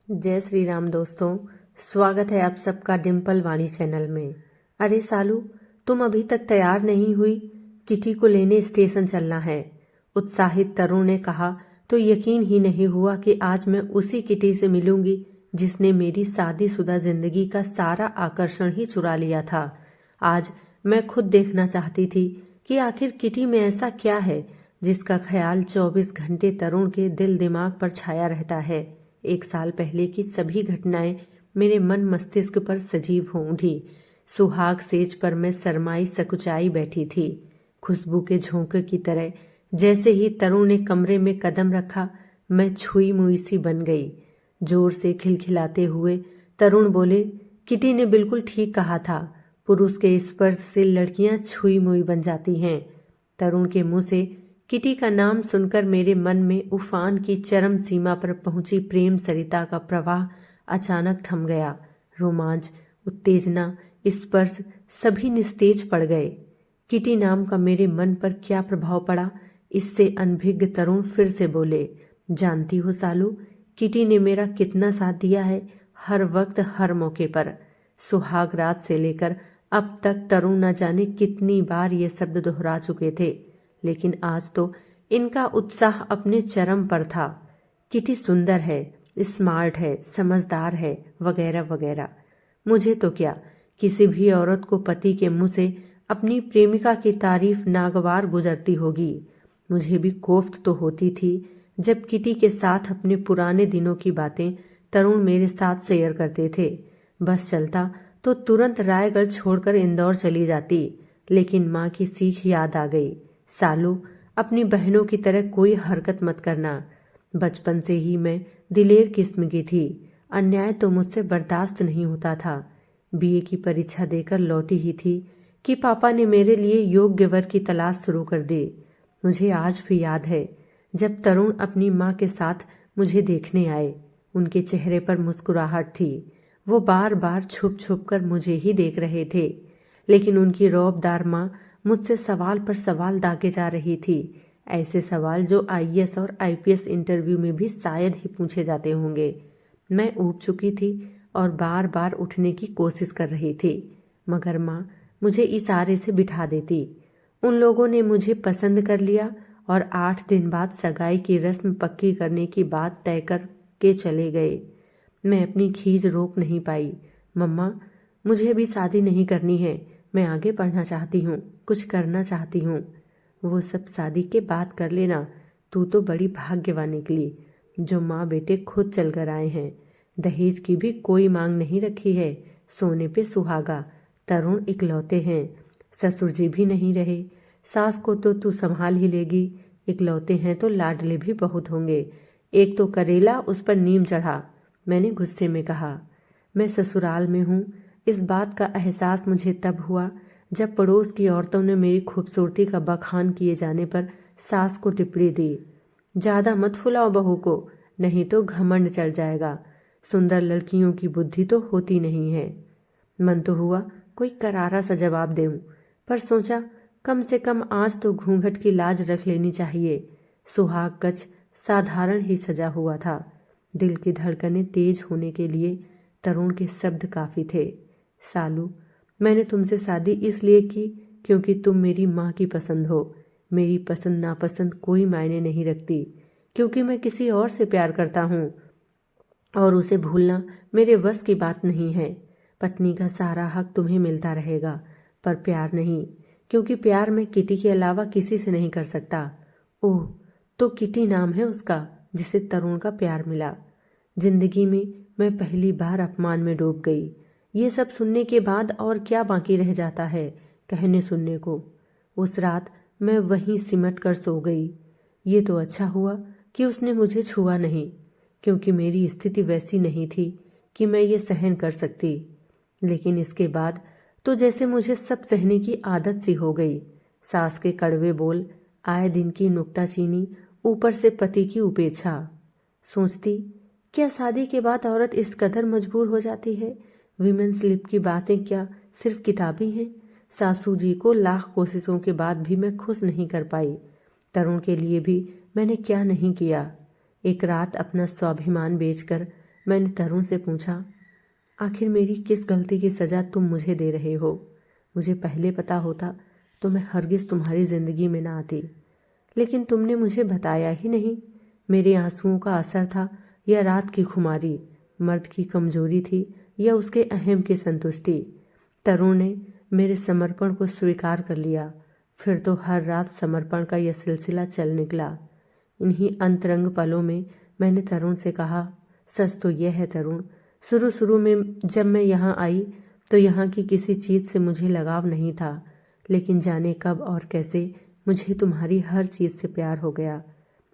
जय श्री राम दोस्तों। स्वागत है आप सबका डिम्पल वाणी चैनल में। अरे सालू, तुम अभी तक तैयार नहीं हुई? किटी को लेने स्टेशन चलना है, उत्साहित तरुण ने कहा तो यकीन ही नहीं हुआ कि आज मैं उसी किटी से मिलूंगी जिसने मेरी शादीशुदा जिंदगी का सारा आकर्षण ही चुरा लिया था। आज मैं खुद देखना चाहती थी कि आखिर किटी में ऐसा क्या है जिसका ख्याल 24 घंटे तरुण के दिल दिमाग पर छाया रहता है। 1 साल पहले की सभी घटनाएं मेरे मन मस्तिष्क पर सजीव हो उठी। सुहाग सेज पर मैं शरमाई सकुचाई बैठी थी, खुशबू के झोंके की तरह। जैसे ही तरुण ने कमरे में कदम रखा, मैं छुई मुई सी बन गई। जोर से खिलखिलाते हुए तरुण बोले, किटी ने बिल्कुल ठीक कहा था, पुरुष के स्पर्श से लड़कियां छुई मुई बन जाती हैं। तरुण के मुंह से किटी का नाम सुनकर मेरे मन में उफान की चरम सीमा पर पहुंची प्रेम सरिता का प्रवाह अचानक थम गया। रोमांच, उत्तेजना, स्पर्श सभी निस्तेज पड़ गए। किटी नाम का मेरे मन पर क्या प्रभाव पड़ा, इससे अनभिज्ञ तरुण फिर से बोले, जानती हो सालू, किटी ने मेरा कितना साथ दिया है, हर वक्त हर मौके पर। सुहाग रात से लेकर अब तक तरुण न जाने कितनी बार ये शब्द दोहरा चुके थे, लेकिन आज तो इनका उत्साह अपने चरम पर था। किटी सुंदर है, स्मार्ट है, समझदार है, वगैरह वगैरह। मुझे तो क्या, किसी भी औरत को पति के मुंह से अपनी प्रेमिका की तारीफ नागवार गुजरती होगी। मुझे भी कोफ्त तो होती थी जब किटी के साथ अपने पुराने दिनों की बातें तरुण मेरे साथ शेयर करते थे। बस चलता तो तुरंत रायगढ़ छोड़कर इंदौर चली जाती, लेकिन माँ की सीख याद आ गई, सालू, अपनी बहनों की तरह कोई हरकत मत करना। बचपन से ही मैं दिलेर किस्म की थी, अन्याय तो मुझसे बर्दाश्त नहीं होता था। बीए की परीक्षा देकर लौटी ही थी कि पापा ने मेरे लिए योग्य वर की तलाश शुरू कर दी। मुझे आज भी याद है जब तरुण अपनी माँ के साथ मुझे देखने आए। उनके चेहरे पर मुस्कुराहट थी। वो बार बार छुप छुप कर मुझे ही देख रहे थे, लेकिन उनकी रौबदार माँ मुझसे सवाल पर सवाल दागे जा रही थी। ऐसे सवाल जो आईएएस और आईपीएस इंटरव्यू में भी शायद ही पूछे जाते होंगे। मैं ऊब चुकी थी और बार बार उठने की कोशिश कर रही थी, मगर माँ मुझे इशारे से बिठा देती। उन लोगों ने मुझे पसंद कर लिया और 8 दिन बाद सगाई की रस्म पक्की करने की बात तय कर के चले गए। मैं अपनी खीज रोक नहीं पाई। मम्मा, मुझे भी शादी नहीं करनी है, मैं आगे पढ़ना चाहती हूँ, कुछ करना चाहती हूँ। वो सब शादी के बाद कर लेना, तू तो बड़ी भाग्यवान निकली जो माँ बेटे खुद चल कर आए हैं। दहेज की भी कोई मांग नहीं रखी है, सोने पे सुहागा। तरुण इकलौते हैं, ससुर जी भी नहीं रहे, सास को तो तू संभाल ही लेगी। इकलौते हैं तो लाडले भी बहुत होंगे। एक तो करेला, उस पर नीम चढ़ा, मैंने गुस्से में कहा। मैं ससुराल में हूँ, इस बात का एहसास मुझे तब हुआ जब पड़ोस की औरतों ने मेरी खूबसूरती का बखान किए जाने पर सास को टिप्पणी दी, ज्यादा मत फुलाओ बहू को, नहीं तो घमंड चढ़ जाएगा। सुंदर लड़कियों की बुद्धि तो होती नहीं है। मन तो हुआ कोई करारा सा जवाब दूं, पर सोचा कम से कम आज तो घूंघट की लाज रख लेनी चाहिए। सुहाग कछ साधारण ही सजा हुआ था। दिल की धड़कनें तेज होने के लिए तरुण के शब्द काफी थे। सालू, मैंने तुमसे शादी इसलिए की क्योंकि तुम मेरी माँ की पसंद हो। मेरी पसंद नापसंद कोई मायने नहीं रखती, क्योंकि मैं किसी और से प्यार करता हूँ और उसे भूलना मेरे बस की बात नहीं है। पत्नी का सारा हक तुम्हें मिलता रहेगा, पर प्यार नहीं, क्योंकि प्यार मैं किटी के अलावा किसी से नहीं कर सकता। ओह, तो किटी नाम है उसका जिसे तरुण का प्यार मिला। जिंदगी में मैं पहली बार अपमान में डूब गई। ये सब सुनने के बाद और क्या बाकी रह जाता है कहने सुनने को। उस रात मैं वहीं सिमट कर सो गई। ये तो अच्छा हुआ कि उसने मुझे छुआ नहीं, क्योंकि मेरी स्थिति वैसी नहीं थी कि मैं ये सहन कर सकती। लेकिन इसके बाद तो जैसे मुझे सब सहने की आदत सी हो गई। सास के कड़वे बोल, आए दिन की नुक्ताचीनी, ऊपर से पति की उपेक्षा। सोचती, क्या शादी के बाद औरत इस कदर मजबूर हो जाती है? विमेन स्लिप की बातें क्या सिर्फ किताबी हैं? सासू जी को लाख कोशिशों के बाद भी मैं खुश नहीं कर पाई। तरुण के लिए भी मैंने क्या नहीं किया। एक रात अपना स्वाभिमान बेचकर मैंने तरुण से पूछा, आखिर मेरी किस गलती की सज़ा तुम मुझे दे रहे हो? मुझे पहले पता होता तो मैं हरगिज़ तुम्हारी ज़िंदगी में ना आती, लेकिन तुमने मुझे बताया ही नहीं। मेरे आंसुओं का असर था या रात की खुमारी, मर्द की कमजोरी थी या उसके अहम की संतुष्टि? तरुण ने मेरे समर्पण को स्वीकार कर लिया। फिर तो हर रात समर्पण का यह सिलसिला चल निकला। इन्हीं अंतरंग पलों में मैंने तरुण से कहा, सच तो यह है तरुण, शुरू शुरू में जब मैं यहाँ आई तो यहाँ की किसी चीज़ से मुझे लगाव नहीं था, लेकिन जाने कब और कैसे मुझे तुम्हारी हर चीज़ से प्यार हो गया।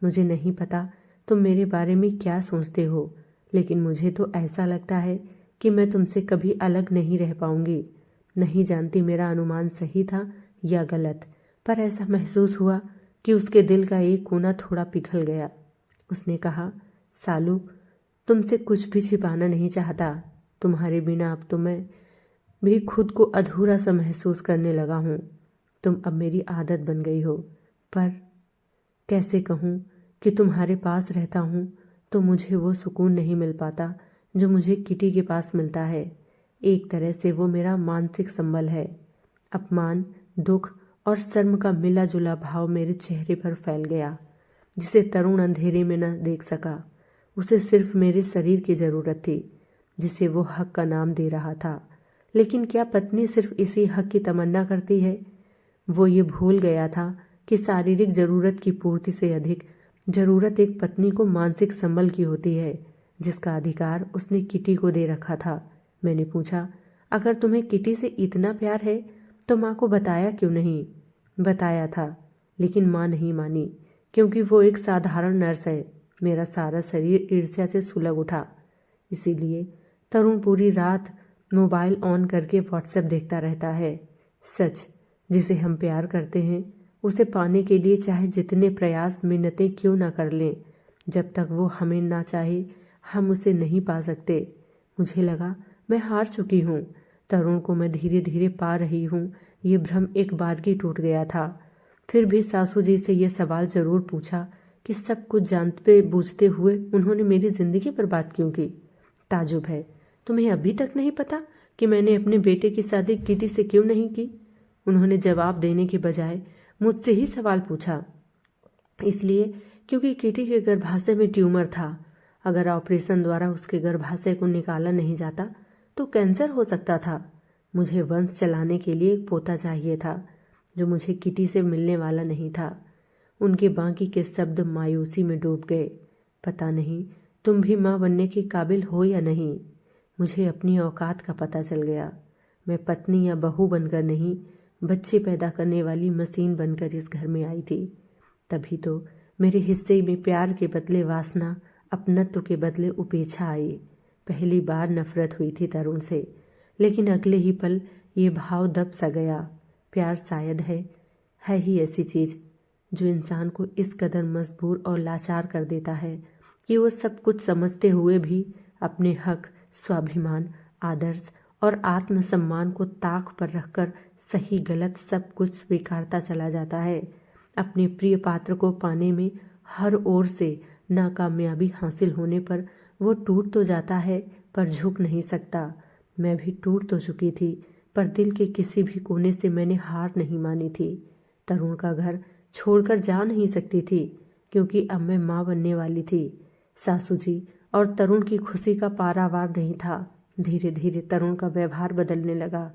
मुझे नहीं पता तुम मेरे बारे में क्या सोचते हो, लेकिन मुझे तो ऐसा लगता है कि मैं तुमसे कभी अलग नहीं रह पाऊंगी। नहीं जानती मेरा अनुमान सही था या गलत, पर ऐसा महसूस हुआ कि उसके दिल का एक कोना थोड़ा पिघल गया। उसने कहा, सालू, तुमसे कुछ भी छिपाना नहीं चाहता। तुम्हारे बिना अब तो मैं भी खुद को अधूरा सा महसूस करने लगा हूँ। तुम अब मेरी आदत बन गई हो, पर कैसे कहूँ कि तुम्हारे पास रहता हूँ तो मुझे वो सुकून नहीं मिल पाता जो मुझे किटी के पास मिलता है। एक तरह से वो मेरा मानसिक संबल है। अपमान, दुख और शर्म का मिला जुला भाव मेरे चेहरे पर फैल गया, जिसे तरुण अंधेरे में न देख सका। उसे सिर्फ मेरे शरीर की जरूरत थी, जिसे वो हक का नाम दे रहा था। लेकिन क्या पत्नी सिर्फ इसी हक की तमन्ना करती है? वो ये भूल गया था कि शारीरिक जरूरत की पूर्ति से अधिक जरूरत एक पत्नी को मानसिक संबल की होती है, जिसका अधिकार उसने किटी को दे रखा था। मैंने पूछा, अगर तुम्हें किटी से इतना प्यार है तो माँ को बताया क्यों नहीं? बताया था, लेकिन माँ नहीं मानी, क्योंकि वो एक साधारण नर्स है। मेरा सारा शरीर ईर्ष्या से सुलग उठा। इसीलिए तरुण पूरी रात मोबाइल ऑन करके व्हाट्सएप देखता रहता है। सच, जिसे हम प्यार करते हैं उसे पाने के लिए चाहे जितने प्रयास मिन्नतें क्यों ना कर लें, जब तक वो हमें ना चाहे हम उसे नहीं पा सकते। मुझे लगा मैं हार चुकी हूँ। तरुण को मैं धीरे धीरे पा रही हूँ, ये भ्रम एक बार की टूट गया था। फिर भी सासू जी से यह सवाल जरूर पूछा कि सब कुछ जानते बूझते हुए उन्होंने मेरी जिंदगी बर्बाद क्यों की। ताजुब है, तुम्हें अभी तक नहीं पता कि मैंने अपने बेटे की शादी किटी से क्यों नहीं की? उन्होंने जवाब देने के बजाय मुझसे ही सवाल पूछा। इसलिए क्योंकि किटी के गर्भाशय में ट्यूमर था। अगर ऑपरेशन द्वारा उसके गर्भाशय को निकाला नहीं जाता तो कैंसर हो सकता था। मुझे वंश चलाने के लिए एक पोता चाहिए था, जो मुझे किटी से मिलने वाला नहीं था। उनके बाकी के शब्द मायूसी में डूब गए। पता नहीं तुम भी माँ बनने के काबिल हो या नहीं। मुझे अपनी औकात का पता चल गया। मैं पत्नी या बहू बनकर नहीं, बच्चे पैदा करने वाली मशीन बनकर इस घर में आई थी। तभी तो मेरे हिस्से में प्यार के बदले वासना, अपनत्व के बदले उपेक्षा आई। पहली बार नफरत हुई थी तरुण से, लेकिन अगले ही पल ये भाव दब सा गया। प्यार शायद है ही ऐसी चीज जो इंसान को इस कदर मजबूर और लाचार कर देता है कि वो सब कुछ समझते हुए भी अपने हक, स्वाभिमान, आदर्श और आत्मसम्मान को ताक पर रखकर सही गलत सब कुछ स्वीकारता चला जाता है। अपने प्रिय पात्र को पाने में हर ओर से नाकामयाबी हासिल होने पर वो टूट तो जाता है, पर झुक नहीं सकता। मैं भी टूट तो चुकी थी, पर दिल के किसी भी कोने से मैंने हार नहीं मानी थी। तरुण का घर छोड़कर जा नहीं सकती थी, क्योंकि अब मैं माँ बनने वाली थी। सासू जी और तरुण की खुशी का पारावार नहीं था। धीरे धीरे तरुण का व्यवहार बदलने लगा।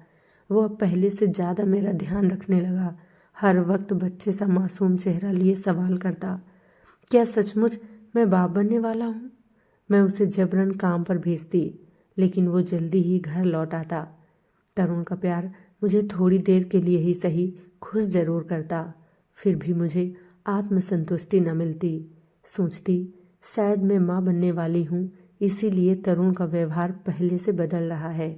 वो अब पहले से ज़्यादा मेरा ध्यान रखने लगा। हर वक्त बच्चे सा मासूम चेहरा लिए सवाल करता, क्या सचमुच मैं बाप बनने वाला हूँ? मैं उसे जबरन काम पर भेजती, लेकिन वो जल्दी ही घर लौट आता। तरुण का प्यार मुझे थोड़ी देर के लिए ही सही खुश जरूर करता, फिर भी मुझे आत्मसंतुष्टि न मिलती। सोचती शायद मैं माँ बनने वाली हूँ, इसीलिए तरुण का व्यवहार पहले से बदल रहा है।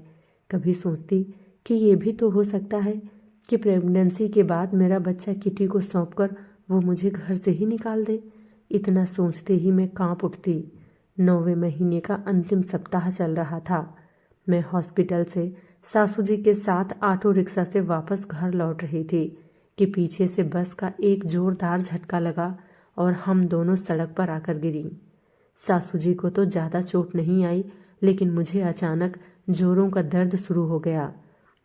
कभी सोचती कि ये भी तो हो सकता है कि प्रेगनेंसी के बाद मेरा बच्चा किटी को सौंपकर वो मुझे घर से ही निकाल दे। इतना सोचते ही मैं कांप उठती। 9वें महीने का अंतिम सप्ताह चल रहा था। मैं हॉस्पिटल से सासू जी के साथ ऑटो रिक्शा से वापस घर लौट रही थी कि पीछे से बस का एक जोरदार झटका लगा और हम दोनों सड़क पर आकर गिरी। सासू जी को तो ज़्यादा चोट नहीं आई, लेकिन मुझे अचानक जोरों का दर्द शुरू हो गया।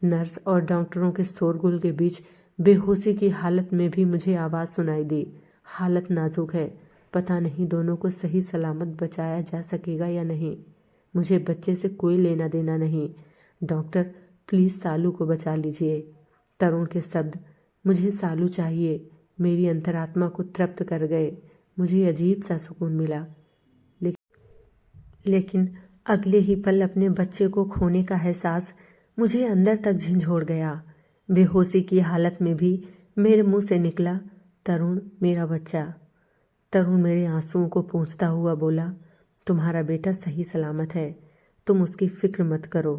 नर्स और डॉक्टरों के शोरगुल के बीच बेहोशी की हालत में भी मुझे आवाज़ सुनाई दी। हालत नाजुक है, पता नहीं दोनों को सही सलामत बचाया जा सकेगा या नहीं। मुझे बच्चे से कोई लेना देना नहीं। डॉक्टर, प्लीज़ सालू को बचा लीजिए। तरुण के शब्द मुझे सालू चाहिए मेरी अंतरात्मा को तृप्त कर गए। मुझे अजीब सा सुकून मिला, लेकिन अगले ही पल अपने बच्चे को खोने का एहसास मुझे अंदर तक झंझोड़ गया। बेहोशी की हालत में भी मेरे मुंह से निकला, तरुण मेरा बच्चा। तरुण मेरे आंसुओं को पोंछता हुआ बोला, तुम्हारा बेटा सही सलामत है, तुम उसकी फिक्र मत करो।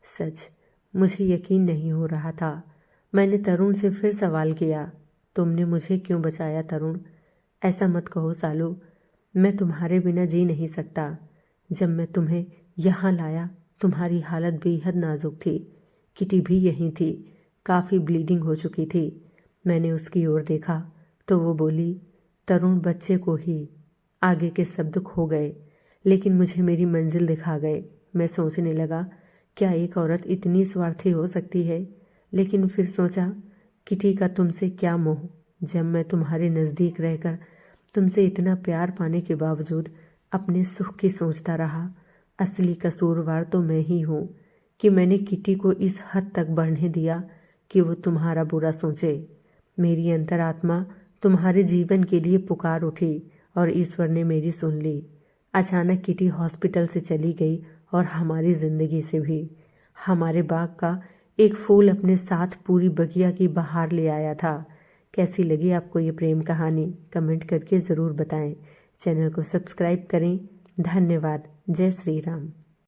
सच, मुझे यकीन नहीं हो रहा था। मैंने तरुण से फिर सवाल किया, तुमने मुझे क्यों बचाया तरुण? ऐसा मत कहो सालू, मैं तुम्हारे बिना जी नहीं सकता। जब मैं तुम्हें यहाँ लाया तुम्हारी हालत बेहद नाजुक थी। किटी भी यहीं थी, काफ़ी ब्लीडिंग हो चुकी थी। मैंने उसकी ओर देखा तो वो बोली, तरुण बच्चे को ही। आगे के शब्द खो गए, लेकिन मुझे मेरी मंजिल दिखा गए। मैं सोचने लगा, क्या एक औरत इतनी स्वार्थी हो सकती है? लेकिन फिर सोचा, किटी का तुमसे क्या मोह, जब मैं तुम्हारे नज़दीक रहकर तुमसे इतना प्यार पाने के बावजूद अपने सुख की सोचता रहा। असली कसूरवार तो मैं ही हूँ कि मैंने किटी को इस हद तक बढ़ने दिया कि वो तुम्हारा बुरा सोचे। मेरी अंतरात्मा तुम्हारे जीवन के लिए पुकार उठी और ईश्वर ने मेरी सुन ली। अचानक किटी हॉस्पिटल से चली गई और हमारी जिंदगी से भी। हमारे बाग का एक फूल अपने साथ पूरी बगिया की बहार ले आया था। कैसी लगी आपको ये प्रेम कहानी? कमेंट करके ज़रूर बताएं। चैनल को सब्सक्राइब करें। धन्यवाद। जय श्री राम।